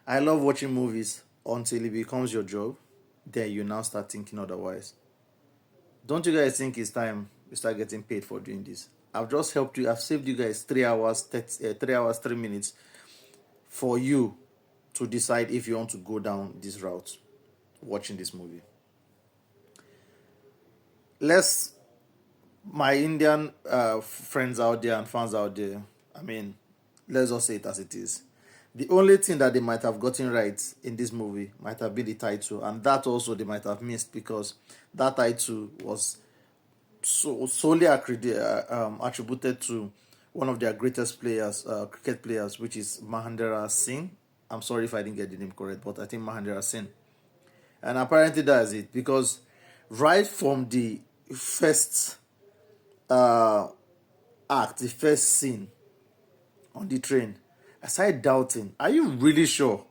I love watching movies until it becomes your job. Then you now start thinking otherwise. Don't you guys think it's time you start getting paid for doing this? I've just helped you. I've saved you guys 3 hours, 3 hours, 3 minutes for you to decide if you want to go down this route watching this movie. Let's My Indian friends out there and fans out there, I mean, let's just say it as it is. The only thing that they might have gotten right in this movie might have been the title, and that also they might have missed because that title was solely attributed to one of their greatest players, cricket players, which is Mahendra Singh. I'm sorry if I didn't get the name correct, but I think Mahendra Singh. And apparently that's it because right from the first act, the first scene on the train, I started doubting. Are you really sure?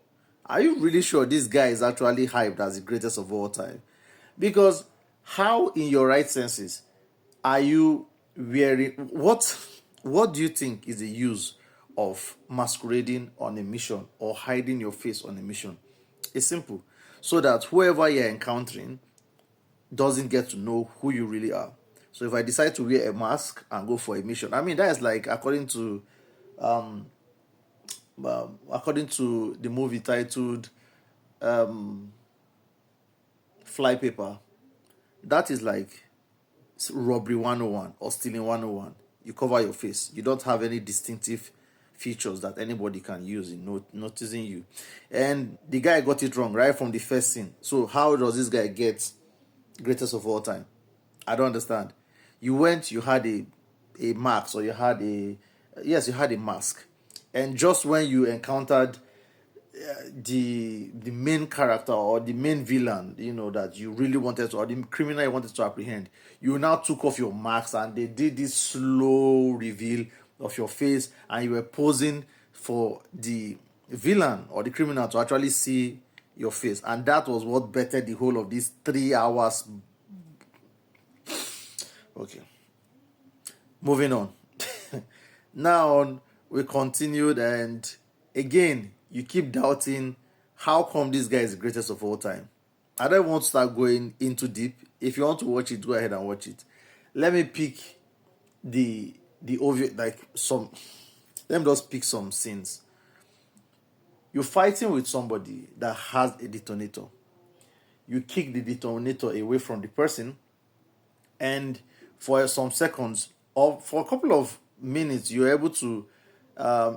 Are you really sure this guy is actually hyped as the greatest of all time? Because how, in your right senses, are you wearing what do you think is the use of masquerading on a mission or hiding your face on a mission? It's simple. So that whoever you're encountering doesn't get to know who you really are. So if I decide to wear a mask and go for a mission, I mean that is like according to the movie titled Fly Paper, that is like robbery 101 or stealing 101. You cover your face. You don't have any distinctive features that anybody can use in noticing you. And the guy got it wrong right from the first scene. So how does this guy get greatest of all time? I don't understand. You had a mask, or you had a mask, and just when you encountered the main character or the main villain, that you really wanted to, or the criminal you wanted to apprehend, you now took off your mask and they did this slow reveal of your face, and you were posing for the villain or the criminal to actually see your face, and that was what bettered the whole of these 3 hours. Okay, moving on. Now we continued, and again you keep doubting how come this guy is the greatest of all time. I don't want to start going into deep. If you want to watch it, go ahead and watch it. Let me pick the obvious, like some. Let me just pick some scenes. You're fighting with somebody that has a detonator. You kick the detonator away from the person, and for some seconds or for a couple of minutes, you're able to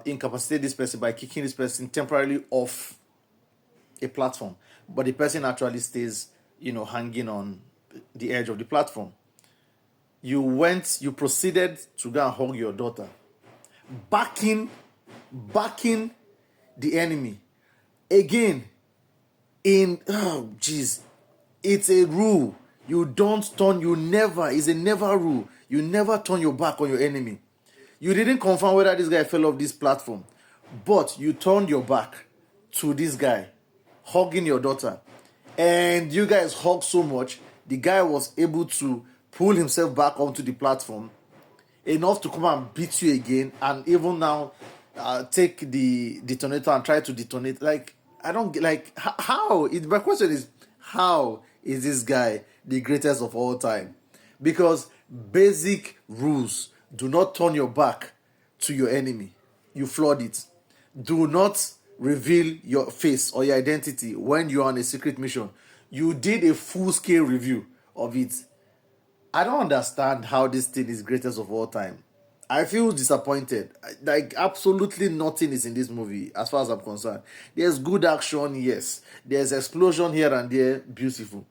incapacitate this person by kicking this person temporarily off a platform, but the person actually stays, hanging on the edge of the platform. You proceeded to go and hug your daughter, backing the enemy again. It's a rule. It's a never rule. You never turn your back on your enemy. You didn't confirm whether this guy fell off this platform, but you turned your back to this guy, hugging your daughter. And you guys hugged so much, the guy was able to pull himself back onto the platform enough to come and beat you again, and even now take the detonator and try to detonate. Like, I don't get, like, how? My question is, how is this guy the greatest of all time? Because basic rules: do not turn your back to your enemy. You flawed it. Do not reveal your face or your identity when you are on a secret mission. You did a full-scale review of it. I don't understand how this thing is greatest of all time. I feel disappointed. Like, absolutely nothing is in this movie as far as I'm concerned. There's good action, yes. There's explosion here and there, beautiful.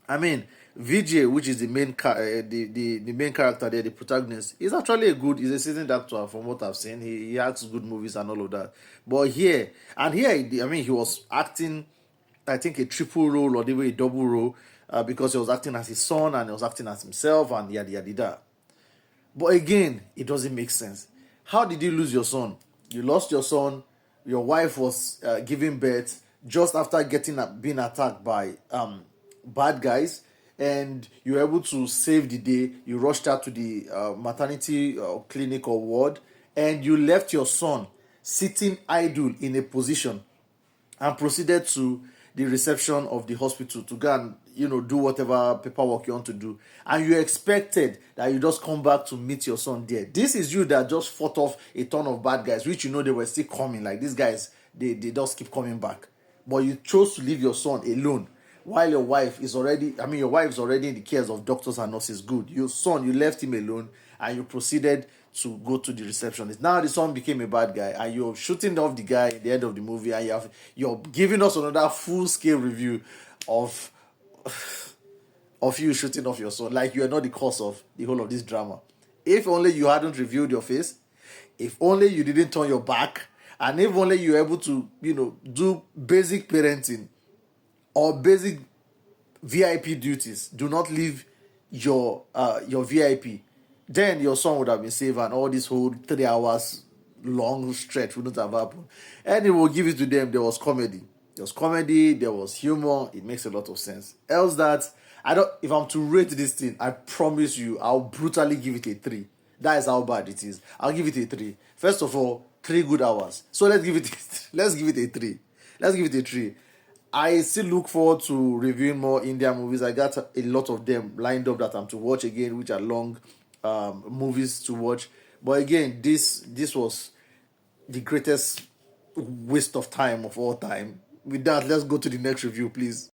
I mean, Vijay, which is the main character there, the protagonist, is actually he's a seasoned actor from what I've seen. He acts good movies and all of that. But here, he was acting, I think, a triple role or maybe a double role, because he was acting as his son and he was acting as himself and yada yada yada. But again, it doesn't make sense. How did you lose your son? You lost your son. Your wife was giving birth just after being attacked by bad guys, and you were able to save the day. You rushed out to the maternity clinic or ward, and you left your son sitting idle in a position and proceeded to the reception of the hospital to go and do whatever paperwork you want to do, and you expected that you just come back to meet your son there. This is you that just fought off a ton of bad guys, which they were still coming. Like these guys, they just keep coming back, but you chose to leave your son alone while your wife is already, your wife is already in the cares of doctors and nurses. Good. Your son, you left him alone and you proceeded to go to the receptionist. Now the son became a bad guy and you're shooting off the guy at the end of the movie, and you're giving us another full scale review of you shooting off your son, like you are not the cause of the whole of this drama. If only you hadn't revealed your face, if only you didn't turn your back, and if only you were able to do basic parenting or basic VIP duties. Do not leave your VIP. Then your son would have been saved, and all this whole 3 hours long stretch wouldn't have happened. And it will give it to them. There was comedy. There was humor. It makes a lot of sense. Else that I don't. If I'm to rate this thing, I promise you, I'll brutally give it a 3. That is how bad it is. I'll give it a 3. First of all, 3 good hours. So let's give it let's give it a 3. Let's give it a 3. I still look forward to reviewing more Indian movies. I got a lot of them lined up that I'm to watch again, which are long movies to watch. But again, this was the greatest waste of time of all time. With that, let's go to the next review, please.